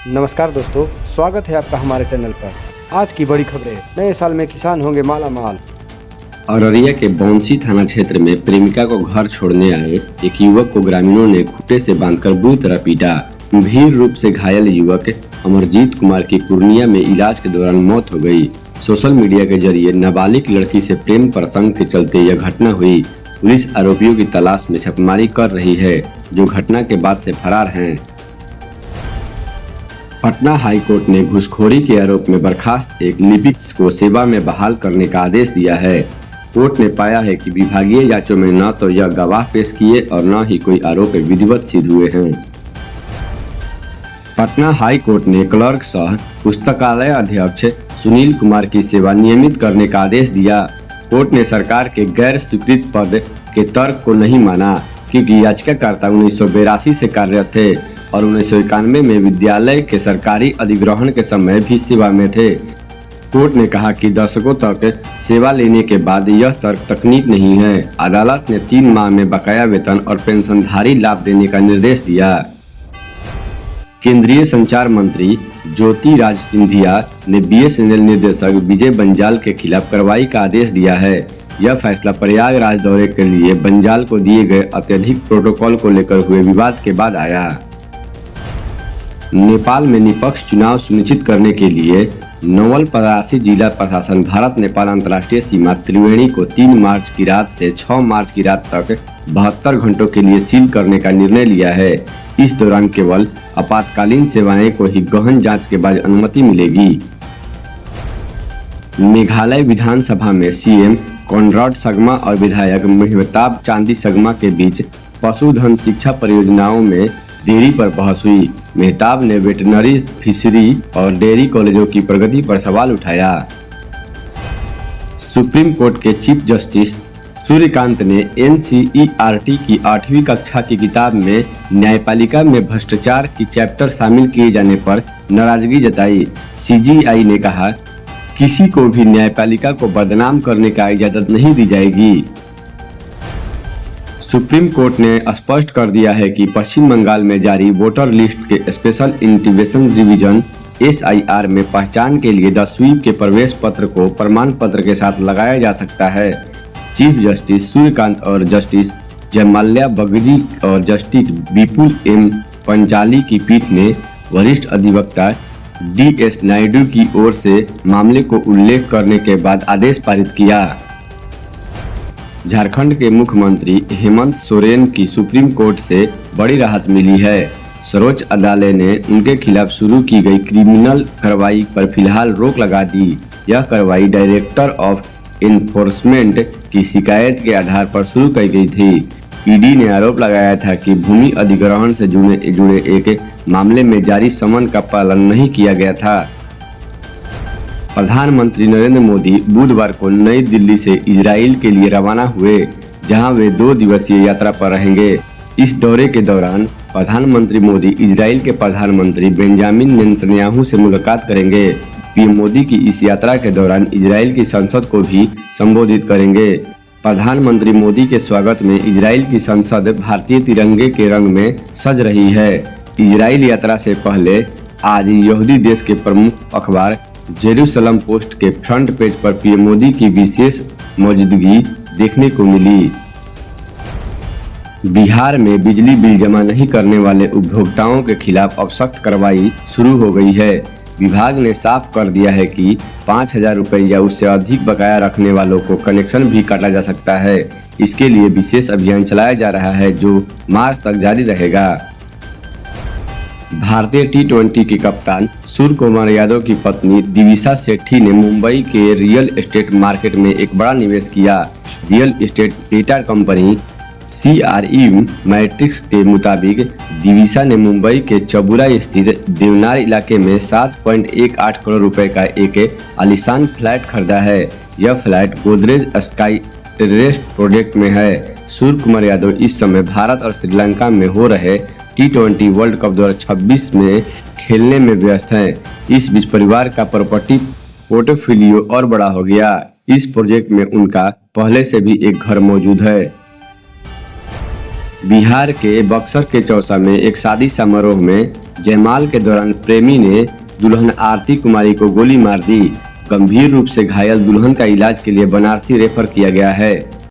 नमस्कार दोस्तों, स्वागत है आपका हमारे चैनल पर। आज की बड़ी खबरें, नए साल में किसान होंगे माला माल। अररिया के बौंसी थाना क्षेत्र में प्रेमिका को घर छोड़ने आए एक युवक को ग्रामीणों ने खूंटे से बांधकर बुरी तरह पीटा। गंभीर रूप से घायल युवक अमरजीत कुमार की पूर्णिया में इलाज के दौरान मौत हो गई। सोशल मीडिया के जरिए नाबालिग लड़की से प्रेम प्रसंग के चलते यह घटना हुई। पुलिस आरोपियों की तलाश में छापेमारी कर रही है, जो घटना के बाद से फरार हैं। पटना हाई कोर्ट ने घूसखोरी के आरोप में बर्खास्त एक लिपिक को सेवा में बहाल करने का आदेश दिया है। कोर्ट ने पाया है कि विभागीय जांचों में न तो यह गवाह पेश किए और न ही कोई आरोप विधिवत सिद्ध हुए हैं। पटना हाई कोर्ट ने क्लर्क सह पुस्तकालय अध्यक्ष सुनील कुमार की सेवा नियमित करने का आदेश दिया। कोर्ट ने सरकार के गैर स्वीकृत पद के तर्क को नहीं माना, क्योंकि याचिकाकर्ता 1982 से कार्यरत थे और 1991 में विद्यालय के सरकारी अधिग्रहण के समय भी सेवा में थे। कोर्ट ने कहा कि दशकों तक सेवा लेने के बाद यह तर्क तकनीक नहीं है। अदालत ने 3 माह में बकाया वेतन और पेंशनधारी लाभ देने का निर्देश दिया। केंद्रीय संचार मंत्री ज्योतिराज सिंधिया ने बीएसएनएल निर्देशक विजय बंजाल के खिलाफ कार्रवाई का आदेश दिया है। यह फैसला प्रयागराज दौरे के लिए बंजाल को दिए गए अत्यधिक प्रोटोकॉल को लेकर हुए विवाद के बाद आया। नेपाल में निष्पक्ष चुनाव सुनिश्चित करने के लिए नवलपरासी जिला प्रशासन भारत नेपाल अंतर्राष्ट्रीय सीमा त्रिवेणी को 3 मार्च की रात से 6 मार्च की रात तक 72 घंटों के लिए सील करने का निर्णय लिया है। इस दौरान केवल आपातकालीन सेवाएं को ही गहन जांच के बाद अनुमति मिलेगी। मेघालय विधानसभा में सीएम कॉनराड संगमा और विधायक मेहताब चांदी संगमा के बीच पशुधन शिक्षा परियोजनाओं में देरी पर बहस हुई। मेहताब ने वेटरनरी, फिशरी और डेयरी कॉलेजों की प्रगति पर सवाल उठाया। सुप्रीम कोर्ट के चीफ जस्टिस सूर्यकांत ने एनसीईआरटी की 8वीं कक्षा की किताब में न्यायपालिका में भ्रष्टाचार की चैप्टर शामिल किए जाने पर नाराजगी जताई। सीजीआई ने कहा, किसी को भी न्यायपालिका को बदनाम करने का इजाजत नहीं दी जाएगी। सुप्रीम कोर्ट ने स्पष्ट कर दिया है कि पश्चिम बंगाल में जारी वोटर लिस्ट के स्पेशल इंटीग्रेशन रिवीजन SIR में पहचान के लिए 10वीं के प्रवेश पत्र को प्रमाण पत्र के साथ लगाया जा सकता है। चीफ जस्टिस सूर्यकांत और जस्टिस जयमाल्या बगजी और जस्टिस विपुल एम पंचाली की पीठ ने वरिष्ठ अधिवक्ता DS नायडू की ओर से मामले को उल्लेख करने के बाद आदेश पारित किया। झारखंड के मुख्यमंत्री हेमंत सोरेन की सुप्रीम कोर्ट से बड़ी राहत मिली है। सर्वोच्च अदालत ने उनके खिलाफ शुरू की गई क्रिमिनल कार्रवाई पर फिलहाल रोक लगा दी। यह कार्रवाई डायरेक्टर ऑफ एनफोर्समेंट की शिकायत के आधार पर शुरू की गई थी। ईडी ने आरोप लगाया था कि भूमि अधिग्रहण से जुड़े एक मामले में जारी समन का पालन नहीं किया गया था। प्रधानमंत्री नरेंद्र मोदी बुधवार को नई दिल्ली से इजराइल के लिए रवाना हुए, जहां वे 2 दिवसीय यात्रा पर रहेंगे। इस दौरे के दौरान प्रधानमंत्री मोदी इजराइल के प्रधानमंत्री बेंजामिन नेतन्याहू से मुलाकात करेंगे। पीएम मोदी की इस यात्रा के दौरान इजराइल की संसद को भी संबोधित करेंगे। प्रधानमंत्री मोदी के स्वागत में इजराइल की संसद भारतीय तिरंगे के रंग में सज रही है। इजराइल यात्रा से पहले आज यहूदी देश के प्रमुख अखबार जेरूसलम पोस्ट के फ्रंट पेज पर पीएम मोदी की विशेष मौजूदगी देखने को मिली। बिहार में बिजली बिल जमा नहीं करने वाले उपभोक्ताओं के खिलाफ अब सख्त कार्रवाई शुरू हो गई है। विभाग ने साफ कर दिया है कि 5,000 रुपए या उससे अधिक बकाया रखने वालों को कनेक्शन भी काटा जा सकता है। इसके लिए विशेष अभियान चलाया जा रहा है, जो मार्च तक जारी रहेगा। भारतीय T20 के कप्तान सूर्य कुमार यादव की पत्नी दिविशा सेठी ने मुंबई के रियल एस्टेट मार्केट में एक बड़ा निवेश किया। Real estate data company CRE matrix के मुताबिक दिविशा ने मुंबई के चबुरा स्थित देवनार इलाके में 7.18 करोड़ रुपए का एक आलीशान फ्लैट खरीदा है। यह flat Godrej sky terrace project में है। सूर्य कुमार यादव इस समय भारत और श्रीलंका में हो रहे T20 वर्ल्ड कप 2026 में खेलने में व्यस्त हैं। इस बीच परिवार का प्रॉपर्टी पोर्टफोलियो और बड़ा हो गया। इस प्रोजेक्ट में उनका पहले से भी एक घर मौजूद है। बिहार के बक्सर के चौसा में एक शादी समारोह में जयमाल के दौरान प्रेमी ने दुल्हन आरती कुमारी को गोली मार दी। गंभीर रूप से घायल दुल्हन का इलाज के लिए बनारसी रेफर किया गया है।